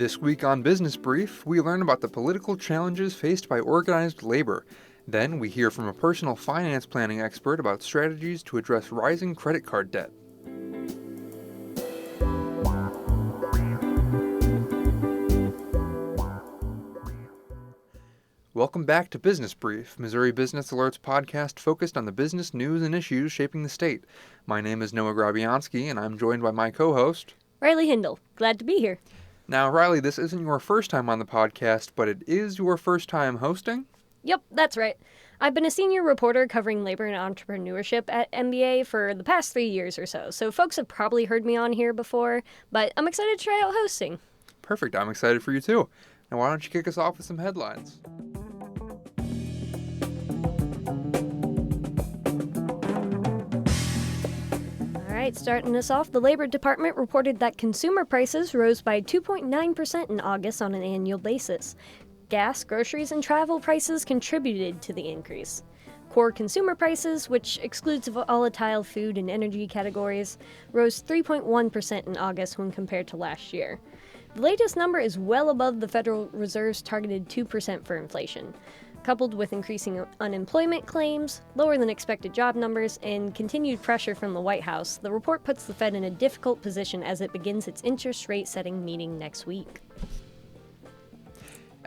This week on Business Brief, we learn about the political challenges faced by organized labor. Then we hear from a personal finance planning expert about strategies to address rising credit card debt. Welcome back to Business Brief, Missouri Business Alert's podcast focused on the business news and issues shaping the state. My name is Noah Grabianski, and I'm joined by my co-host, Riley Hindle. Glad to be here. Now, Riley, this isn't your first time on the podcast, but it is your first time hosting? Yep, that's right. I've been a senior reporter covering labor and entrepreneurship at MBA for the past 3 years or so folks have probably heard me on here before, but I'm excited to try out hosting. Perfect, I'm excited for you too. Now why don't you kick us off with some headlines? Alright, starting us off, the Labor Department reported that consumer prices rose by 2.9% in August on an annual basis. Gas, groceries, and travel prices contributed to the increase. Core consumer prices, which excludes volatile food and energy categories, rose 3.1% in August when compared to last year. The latest number is well above the Federal Reserve's targeted 2% for inflation. Coupled with increasing unemployment claims, lower than expected job numbers, and continued pressure from the White House, the report puts the Fed in a difficult position as it begins its interest rate setting meeting next week.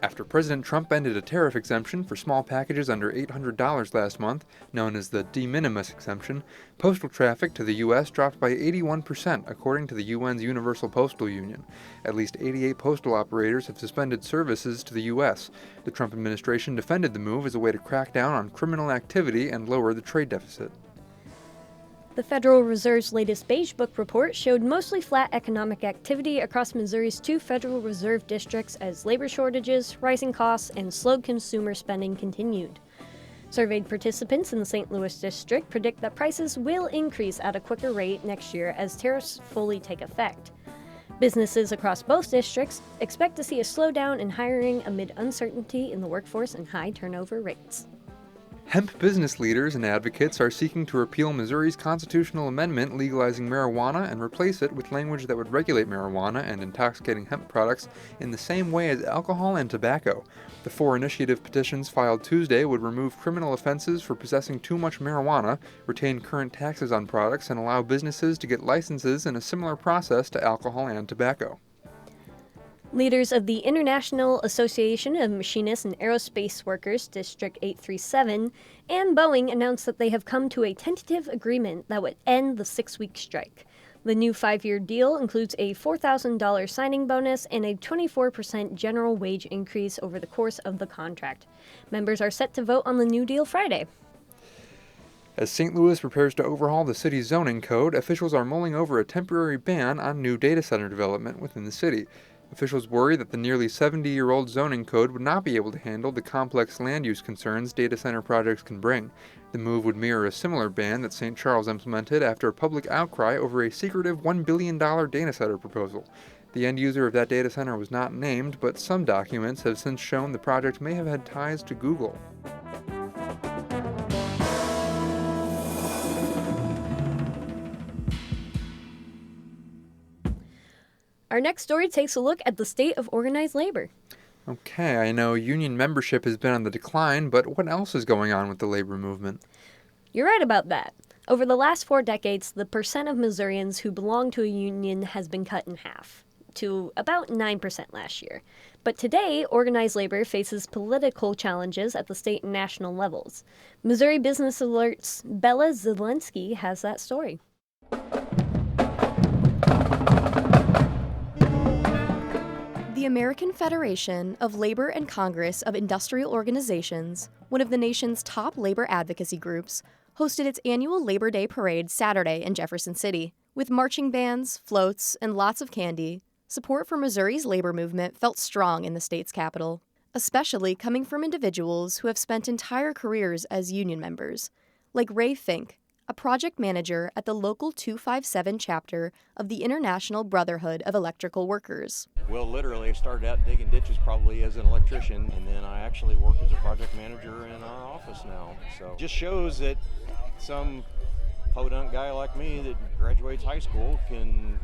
After President Trump ended a tariff exemption for small packages under $800 last month, known as the de minimis exemption, postal traffic to the U.S. dropped by 81%, according to the UN's Universal Postal Union. At least 88 postal operators have suspended services to the U.S. The Trump administration defended the move as a way to crack down on criminal activity and lower the trade deficit. The Federal Reserve's latest Beige Book report showed mostly flat economic activity across Missouri's 2 Federal Reserve districts as labor shortages, rising costs, and slowed consumer spending continued. Surveyed participants in the St. Louis district predict that prices will increase at a quicker rate next year as tariffs fully take effect. Businesses across both districts expect to see a slowdown in hiring amid uncertainty in the workforce and high turnover rates. Hemp business leaders and advocates are seeking to repeal Missouri's constitutional amendment legalizing marijuana and replace it with language that would regulate marijuana and intoxicating hemp products in the same way as alcohol and tobacco. The 4 initiative petitions filed Tuesday would remove criminal offenses for possessing too much marijuana, retain current taxes on products, and allow businesses to get licenses in a similar process to alcohol and tobacco. Leaders of the International Association of Machinists and Aerospace Workers, District 837, and Boeing announced that they have come to a tentative agreement that would end the 6-week strike. The new 5-year deal includes a $4,000 signing bonus and a 24% general wage increase over the course of the contract. Members are set to vote on the new deal Friday. As St. Louis prepares to overhaul the city's zoning code, officials are mulling over a temporary ban on new data center development within the city. Officials worry that the nearly 70-year-old zoning code would not be able to handle the complex land use concerns data center projects can bring. The move would mirror a similar ban that St. Charles implemented after a public outcry over a secretive $1 billion data center proposal. The end user of that data center was not named, but some documents have since shown the project may have had ties to Google. Our next story takes a look at the state of organized labor. Okay, I know union membership has been on the decline, but what else is going on with the labor movement? You're right about that. Over the last 4 decades, the percent of Missourians who belong to a union has been cut in half, to about 9% last year. But today, organized labor faces political challenges at the state and national levels. Missouri Business Alert's Bella Zelensky has that story. The American Federation of Labor and Congress of Industrial Organizations, one of the nation's top labor advocacy groups, hosted its annual Labor Day parade Saturday in Jefferson City. With marching bands, floats, and lots of candy, support for Missouri's labor movement felt strong in the state's capital, especially coming from individuals who have spent entire careers as union members, like Ray Fink, a project manager at the local 257 chapter of the International Brotherhood of Electrical Workers. Well, literally, I started out digging ditches probably as an electrician, and then I actually work as a project manager in our office now. So just shows that some podunk guy like me that graduates high school can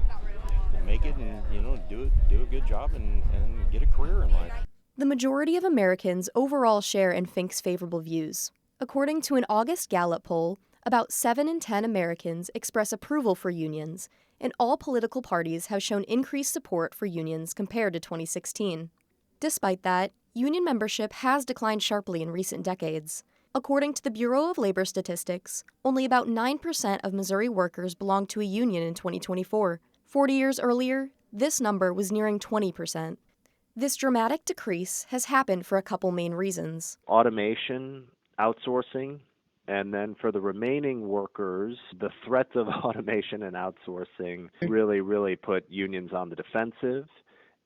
make it and, do a good job and get a career in life. The majority of Americans overall share in Fink's favorable views. According to an August Gallup poll, about 7 in 10 Americans express approval for unions, and all political parties have shown increased support for unions compared to 2016. Despite that, union membership has declined sharply in recent decades. According to the Bureau of Labor Statistics, only about 9% of Missouri workers belonged to a union in 2024. 40 years earlier, this number was nearing 20%. This dramatic decrease has happened for a couple main reasons. Automation, outsourcing, and then for the remaining workers, the threats of automation and outsourcing really put unions on the defensive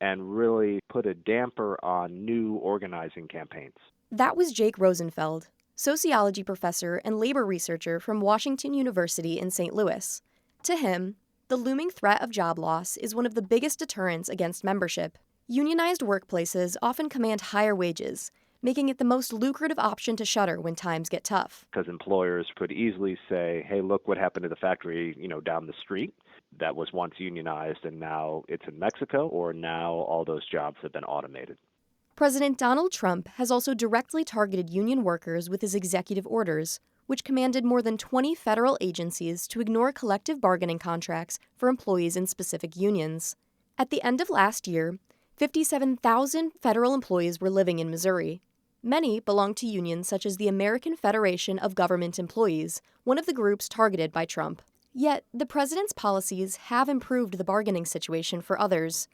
and really put a damper on new organizing campaigns. That was Jake Rosenfeld, sociology professor and labor researcher from Washington University in St. Louis. To him, the looming threat of job loss is one of the biggest deterrents against membership. Unionized workplaces often command higher wages, making it the most lucrative option to shutter when times get tough. Because employers could easily say, hey, look what happened to the factory, down the street that was once unionized and now it's in Mexico, or now all those jobs have been automated. President Donald Trump has also directly targeted union workers with his executive orders, which commanded more than 20 federal agencies to ignore collective bargaining contracts for employees in specific unions. At the end of last year, 57,000 federal employees were living in Missouri. Many belong to unions such as the American Federation of Government Employees, one of the groups targeted by Trump. Yet, the president's policies have improved the bargaining situation for others.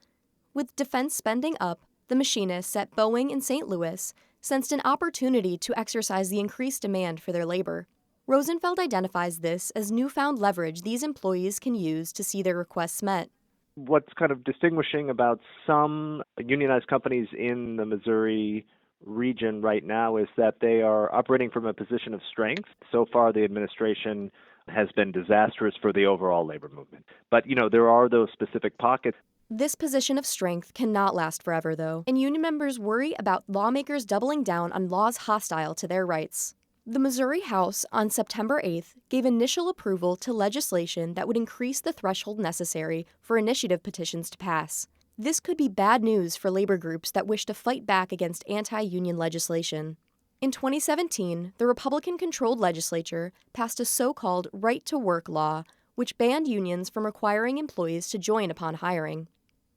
With defense spending up, the machinists at Boeing in St. Louis sensed an opportunity to exercise the increased demand for their labor. Rosenfeld identifies this as newfound leverage these employees can use to see their requests met. What's kind of distinguishing about some unionized companies in the Missouri region right now is that they are operating from a position of strength. So far, the administration has been disastrous for the overall labor movement. But, there are those specific pockets. This position of strength cannot last forever, though, and union members worry about lawmakers doubling down on laws hostile to their rights. The Missouri House on September 8th gave initial approval to legislation that would increase the threshold necessary for initiative petitions to pass. This could be bad news for labor groups that wish to fight back against anti-union legislation. In 2017, the Republican-controlled legislature passed a so-called right-to-work law, which banned unions from requiring employees to join upon hiring.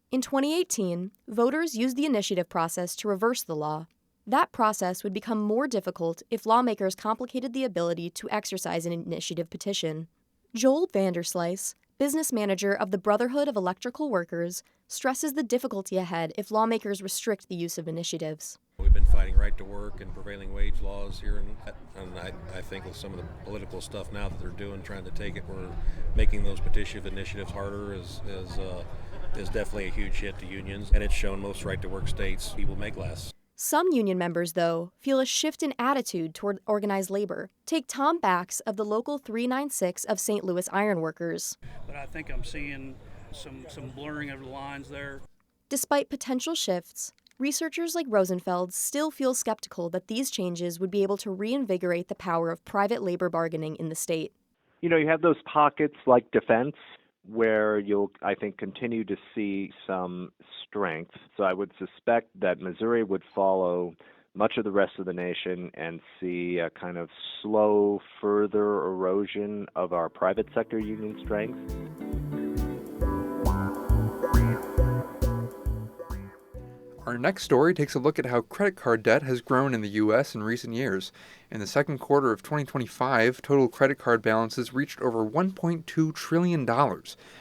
In 2018, voters used the initiative process to reverse the law. That process would become more difficult if lawmakers complicated the ability to exercise an initiative petition. Joel Vanderslice, business manager of the Brotherhood of Electrical Workers, stresses the difficulty ahead if lawmakers restrict the use of initiatives. We've been fighting right to work and prevailing wage laws here, and I think with some of the political stuff now that they're doing, trying to take it, we're making those petition initiatives harder is definitely a huge hit to unions, and it's shown most right to work states people make less. Some union members, though, feel a shift in attitude toward organized labor. Take Tom Bax of the Local 396 of St. Louis Ironworkers. But I think I'm seeing some blurring of the lines there. Despite potential shifts, researchers like Rosenfeld still feel skeptical that these changes would be able to reinvigorate the power of private labor bargaining in the state. You have those pockets like defense where you'll, I think, continue to see some strength. So I would suspect that Missouri would follow much of the rest of the nation and see a kind of slow further erosion of our private sector union strength. Our next story takes a look at how credit card debt has grown in the U.S. in recent years. In the second quarter of 2025, total credit card balances reached over $1.2 trillion,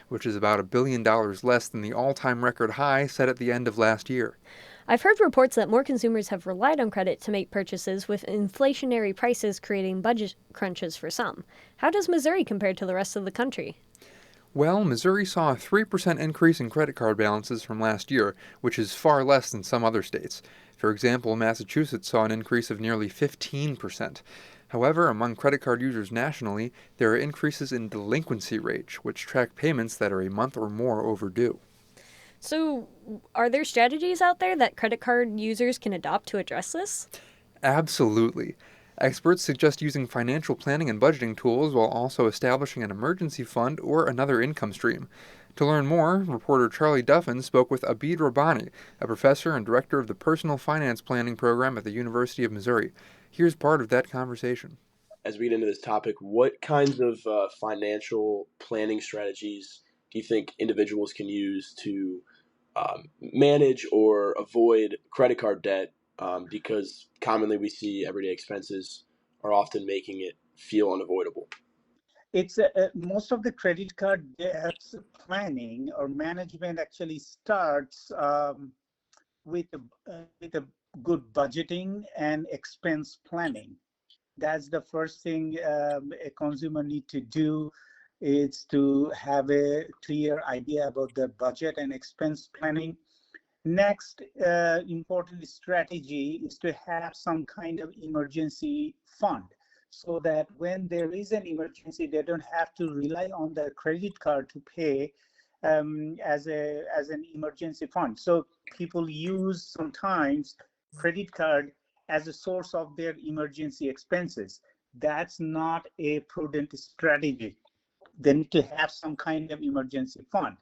which is about $1 billion less than the all-time record high set at the end of last year. I've heard reports that more consumers have relied on credit to make purchases, with inflationary prices creating budget crunches for some. How does Missouri compare to the rest of the country? Well, Missouri saw a 3% increase in credit card balances from last year, which is far less than some other states. For example, Massachusetts saw an increase of nearly 15%. However, among credit card users nationally, there are increases in delinquency rates, which track payments that are a month or more overdue. So, are there strategies out there that credit card users can adopt to address this? Absolutely. Experts suggest using financial planning and budgeting tools while also establishing an emergency fund or another income stream. To learn more, reporter Charlie Duffin spoke with Abid Rabbani, a professor and director of the Personal Finance Planning program at the University of Missouri. Here's part of that conversation. As we get into this topic, what kinds of financial planning strategies do you think individuals can use to manage or avoid credit card debt? Because commonly we see everyday expenses are often making it feel unavoidable. It's most of the credit card debts planning or management actually starts with a good budgeting and expense planning. That's the first thing a consumer need to do, is to have a clear idea about the budget and expense planning. Next important strategy is to have some kind of emergency fund, so that when there is an emergency, they don't have to rely on their credit card to pay as an emergency fund. So people use sometimes credit card as a source of their emergency expenses. That's not a prudent strategy. They need to have some kind of emergency fund.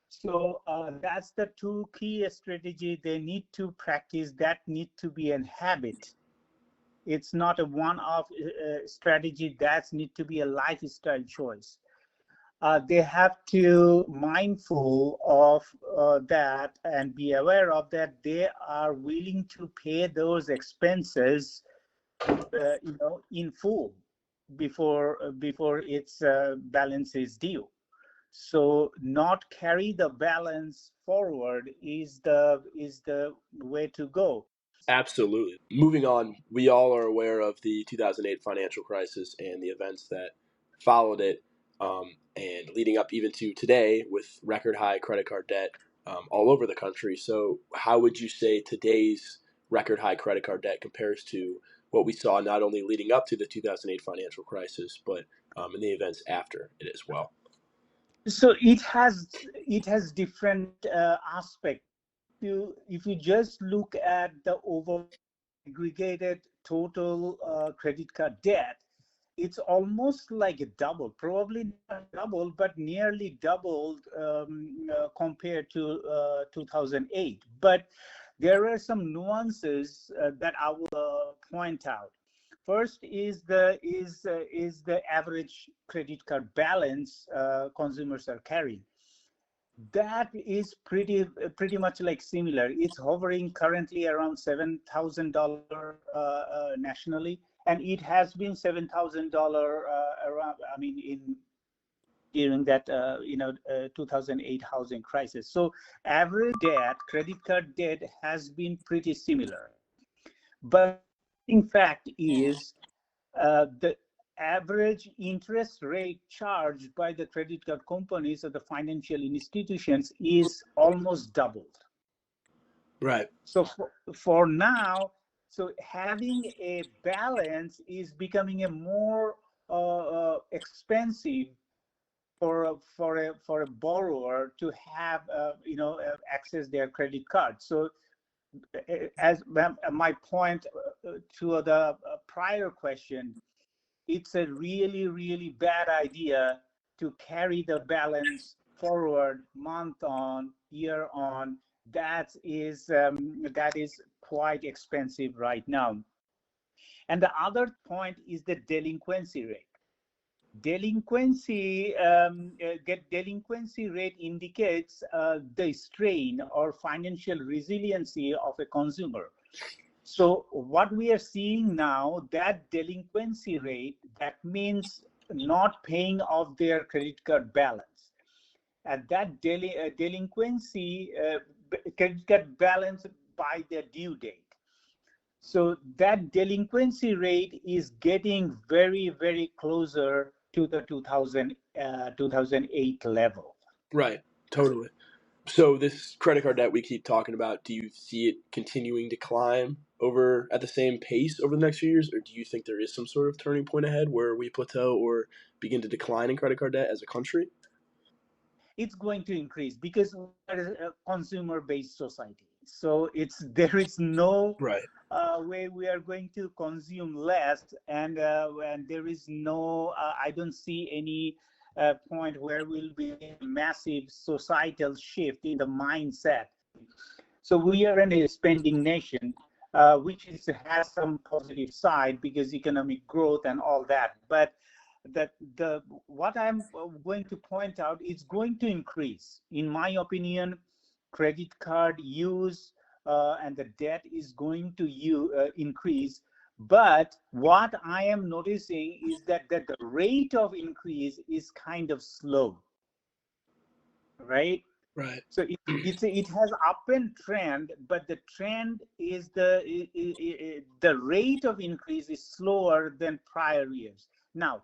So that's the two key strategy they need to practice, that need to be a habit. It's not a one-off strategy, that need to be a lifestyle choice. They have to mindful of that and be aware of that they are willing to pay those expenses in full before its balance is due. So not carry the balance forward is the way to go. Absolutely. Moving on, we all are aware of the 2008 financial crisis and the events that followed it, and leading up even to today with record high credit card debt all over the country. So, how would you say today's record high credit card debt compares to what we saw not only leading up to the 2008 financial crisis, but in the events after it as well? So it has different aspects. If you just look at the over aggregated total credit card debt, it's almost like a double, probably not double, but nearly doubled compared to 2008. But there are some nuances that I will point out. First is the average credit card balance consumers are carrying. That is pretty much like similar. It's hovering currently around $7,000 nationally, and it has been $7,000 around. I mean, in during that 2008 housing crisis. So average debt, credit card debt, has been pretty similar. But in fact is the average interest rate charged by the credit card companies or the financial institutions is almost doubled. Right. So for now, so having a balance is becoming a more expensive for a borrower to have access their credit card. So as my point to the prior question, it's a really bad idea to carry the balance forward month on, year on. That is quite expensive right now. And the other point is the delinquency rate. Delinquency rate indicates the strain or financial resiliency of a consumer. So what we are seeing now, that delinquency rate, that means not paying off their credit card balance. And that delinquency credit card balance by the due date. So that delinquency rate is getting very closer to the 2008 level. Right. Totally. So this credit card debt we keep talking about, do you see it continuing to climb over at the same pace over the next few years, or do you think there is some sort of turning point ahead where we plateau or begin to decline in credit card debt as a country? It's going to increase because we're a consumer-based society. So there is no Right. way we are going to consume less, and there is no. I don't see any a point where we'll be a massive societal shift in the mindset. So we are an spending nation, has some positive side because economic growth and all that. But the what I'm going to point out is going to increase. In my opinion, credit card use and the debt is going to increase. But what I am noticing is that the rate of increase is kind of slow, right? Right. So it has up and trend, but the trend is the rate of increase is slower than prior years. Now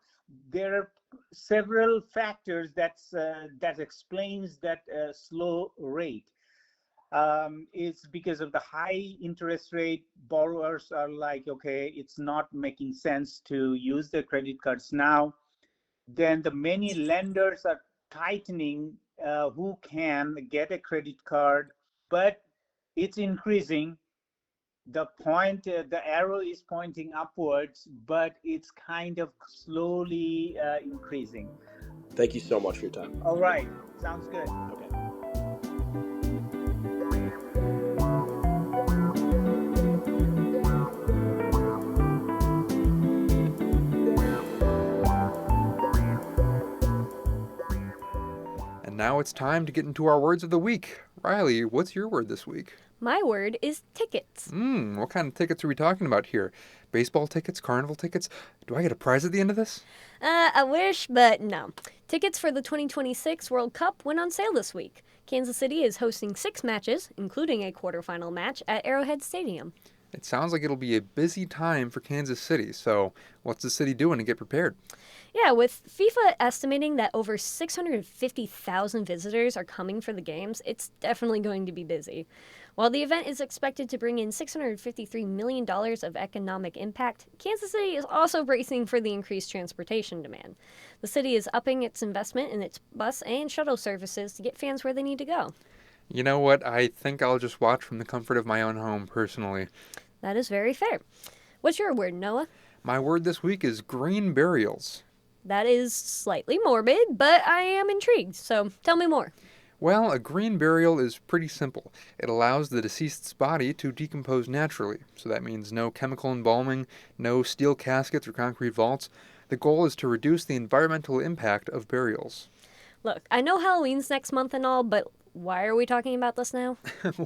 there are several factors that explains that slow rate. It's because of the high interest rate. Borrowers are like, okay, it's not making sense to use the credit cards now. Then the many lenders are tightening who can get a credit card, but it's increasing. The arrow is pointing upwards, but it's kind of slowly increasing. Thank you so much for your time. All right, sounds good. Okay. And now it's time to get into our words of the week. Riley, what's your word this week? My word is tickets. What kind of tickets are we talking about here? Baseball tickets, carnival tickets? Do I get a prize at the end of this? I wish, but no. Tickets for the 2026 World Cup went on sale this week. Kansas City is hosting 6 matches, including a quarterfinal match at Arrowhead Stadium. It sounds like it'll be a busy time for Kansas City, so what's the city doing to get prepared? Yeah, with FIFA estimating that over 650,000 visitors are coming for the games, it's definitely going to be busy. While the event is expected to bring in $653 million of economic impact, Kansas City is also bracing for the increased transportation demand. The city is upping its investment in its bus and shuttle services to get fans where they need to go. You know what? I think I'll just watch from the comfort of my own home, personally. That is very fair. What's your word, Noah? My word this week is green burials. That is slightly morbid, but I am intrigued, so tell me more. Well, a green burial is pretty simple. It allows the deceased's body to decompose naturally, so that means no chemical embalming, no steel caskets or concrete vaults. The goal is to reduce the environmental impact of burials. Look, I know Halloween's next month and all, but why are we talking about this now?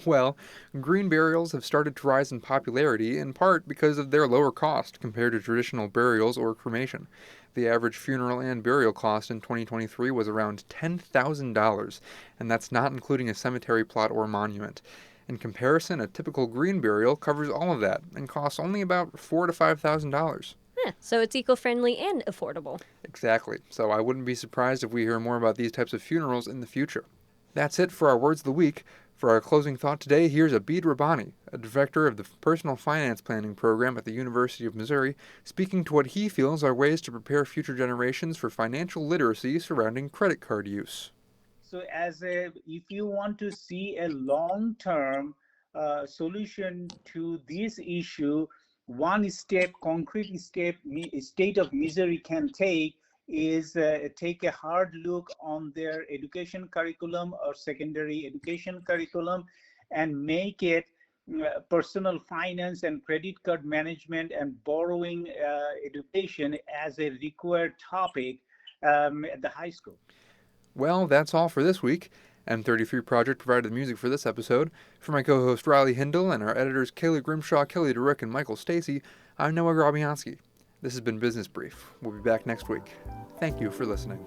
Well, green burials have started to rise in popularity in part because of their lower cost compared to traditional burials or cremation. The average funeral and burial cost in 2023 was around $10,000, and that's not including a cemetery plot or monument. In comparison, a typical green burial covers all of that and costs only about $4,000 to $5,000. So it's eco-friendly and affordable. Exactly. So I wouldn't be surprised if we hear more about these types of funerals in the future. That's it for our Words of the Week. For our closing thought today, here's Abid Rabbani, a director of the Personal Finance Planning Program at the University of Missouri, speaking to what he feels are ways to prepare future generations for financial literacy surrounding credit card use. So if you want to see a long-term solution to this issue, one step, concrete step, state of Missouri can take is take a hard look on their education curriculum or secondary education curriculum and make it personal finance and credit card management and borrowing education as a required topic at the high school. Well, that's all for this week. M33 Project provided the music for this episode. For my co-host Riley Hindle and our editors Kaylee Grimshaw, Kelly DeRick, and Michael Stacy, I'm Noah Grabianski. This has been Business Brief. We'll be back next week. Thank you for listening.